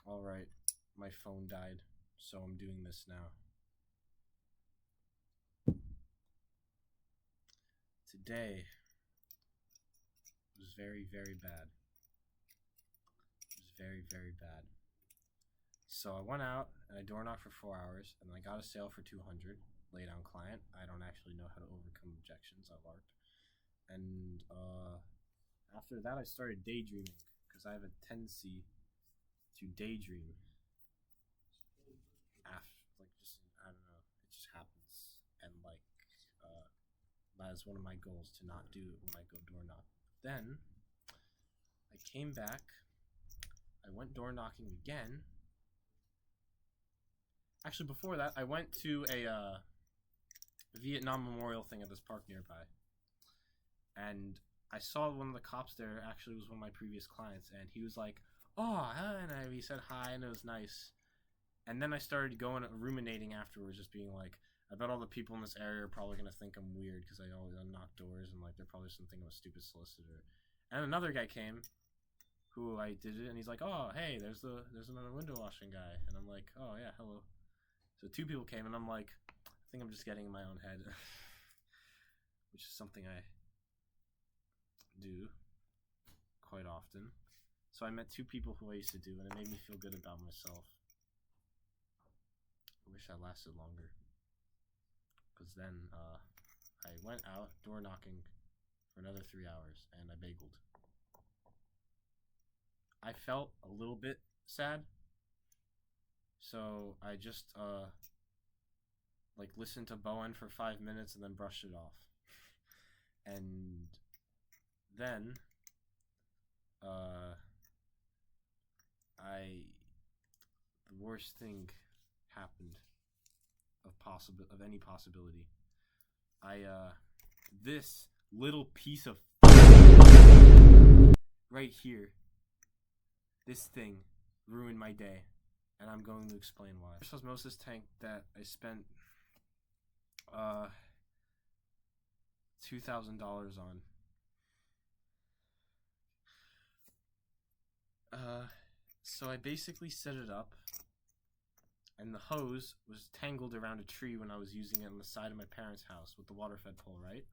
Alright, my phone died, so I'm doing this now. Today was very, very bad. It was very, very bad. So I went out and I door knocked for 4 hours, and I got a sale for 200. Lay down client. I don't actually know how to overcome objections. I've arced. And after that, I started daydreaming because I have a tendency to daydream. I don't know, it just happens, and that is one of my goals, to not do it when I go door knock. Then I came back. I went door knocking again. Actually, before that, I went to a Vietnam memorial thing at this park nearby, and I saw one of the cops there. Actually, was one of my previous clients, and he was like, "Oh," and he said hi, and it was nice. And then I started going ruminating afterwards, just being like, I bet all the people in this area are probably gonna think I'm weird because I always knock doors, and like they're probably something of a stupid solicitor. And another guy came, who I did it, and he's like, "Oh, hey, there's another window washing guy," and I'm like, "Oh yeah, hello." So two people came, and I'm like, I think I'm just getting in my own head, which is something I do quite often. So I met two people who I used to do, and it made me feel good about myself. I wish that lasted longer, because then I went out door knocking for another 3 hours, and I bageled. I felt a little bit sad, so I just listened to Bowen for 5 minutes and then brushed it off. And then the worst thing happened of any possibility. This little piece of right here, this thing ruined my day, and I'm going to explain why. This osmosis tank that I spent $2,000 on. So I basically set it up, and the hose was tangled around a tree when I was using it on the side of my parents' house with the water fed pole, right?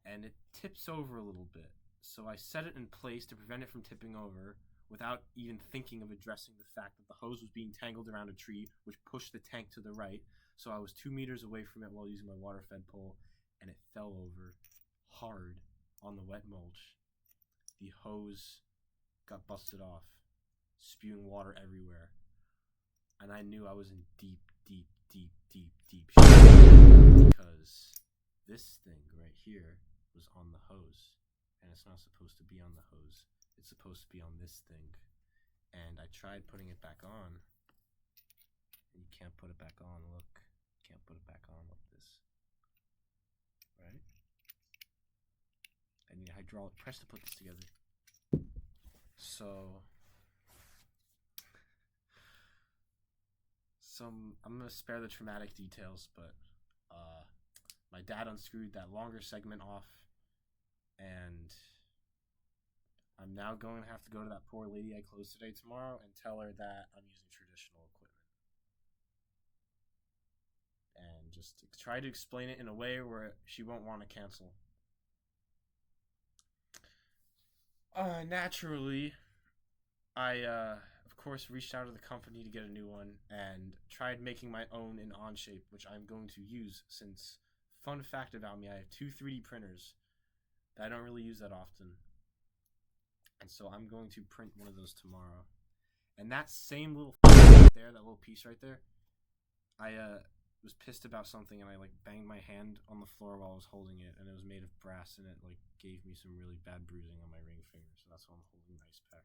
And it tips over a little bit. So I set it in place to prevent it from tipping over without even thinking of addressing the fact that the hose was being tangled around a tree, which pushed the tank to the right. So I was 2 meters away from it while using my water fed pole, and it fell over hard on the wet mulch. The hose got busted off, spewing water everywhere. And I knew I was in deep shit, because this thing right here was on the hose, and it's not supposed to be on the hose. It's supposed to be on this thing. And I tried putting it back on, and you can't put it back on. Look, you can't put it back on like this, right? I need a hydraulic press to put this together. So I'm gonna spare the traumatic details, but my dad unscrewed that longer segment off, and I'm now going to have to go to that poor lady I closed today tomorrow and tell her that I'm using traditional equipment, and just try to explain it in a way where she won't want to cancel. Naturally, I of course reached out to the company to get a new one and tried making my own in Onshape, which I'm going to use, since, fun fact about me, I have two 3D printers that I don't really use that often, and so I'm going to print one of those tomorrow. And that same little there, that little piece right there, I was pissed about something, and I banged my hand on the floor while I was holding it, and it was made of brass, and it gave me some really bad bruising on my ring finger, so that's why I'm holding an ice pack.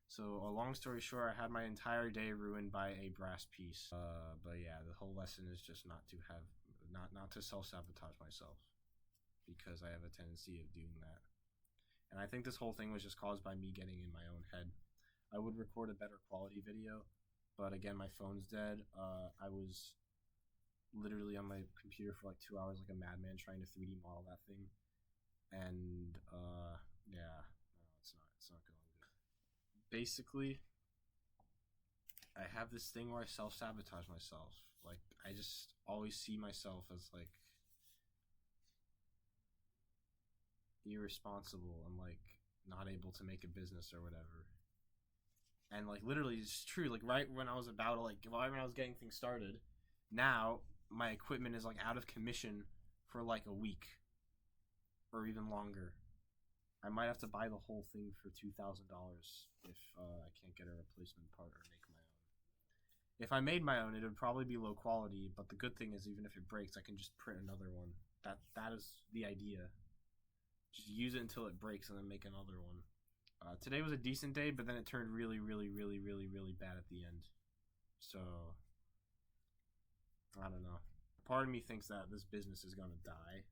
So, a long story short, I had my entire day ruined by a brass piece. But yeah, the whole lesson is just not to self-sabotage myself, because I have a tendency of doing that. And I think this whole thing was just caused by me getting in my own head. I would record a better quality video, but again, my phone's dead. I was literally on my computer for 2 hours like a madman trying to 3D model that thing. And yeah, no, it's not going good. Basically, I have this thing where I self-sabotage myself. Like, I just always see myself as, like, irresponsible and, like, not able to make a business or whatever. And, like, literally, it's true. Like, right when I was about to, like, right when I was getting things started, now my equipment is, like, out of commission for, like, a week or even longer. I might have to buy the whole thing for $2,000 if I can't get a replacement part or make my own. If I made my own, it would probably be low quality, but the good thing is even if it breaks, I can just print another one. That is the idea. Just use it until it breaks and then make another one. Today was a decent day, but then it turned really, really, really, really, really bad at the end. So, I don't know. Part of me thinks that this business is gonna die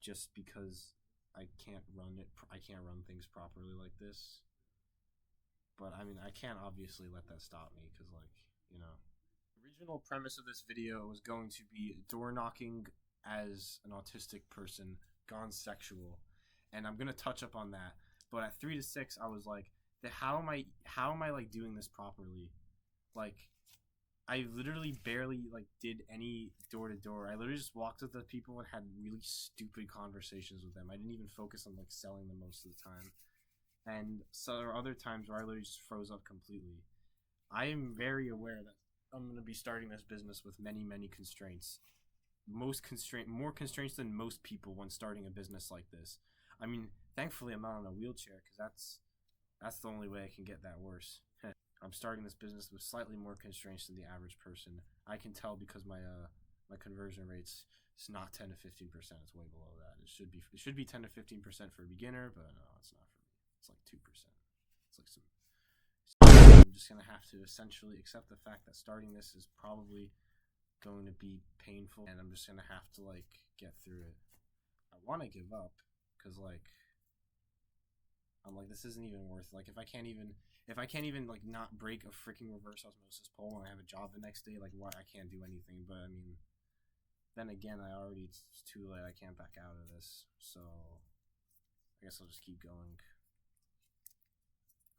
just because I can't run it. I can't run things properly like this. But I mean, I can't obviously let that stop me because, like, you know. The original premise of this video was going to be door knocking as an autistic person gone sexual, and I'm gonna touch up on that. But at 3 to 6, I was like, how am I like doing this properly? Like, I literally barely like did any door to door. I literally just walked with the people and had really stupid conversations with them. I didn't even focus on like selling them most of the time. And so there are other times where I literally just froze up completely. I am very aware that I'm going to be starting this business with many, many constraints. More constraints than most people when starting a business like this. I mean, thankfully I'm not on a wheelchair because that's the only way I can get that worse. I'm starting this business with slightly more constraints than the average person. I can tell because my conversion rates is not 10 to 15%. It's way below that. It should be 10 to 15% for a beginner, but no, it's not for me. It's like 2%. It's like some. I'm just gonna have to essentially accept the fact that starting this is probably going to be painful, and I'm just gonna have to like get through it. I want to give up because like I'm like, this isn't even worth it. Like if I can't even like not break a freaking reverse osmosis pole when I have a job the next day, like why I can't do anything. But I mean, then again, it's too late. I can't back out of this, so I guess I'll just keep going.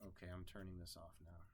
Okay, I'm turning this off now.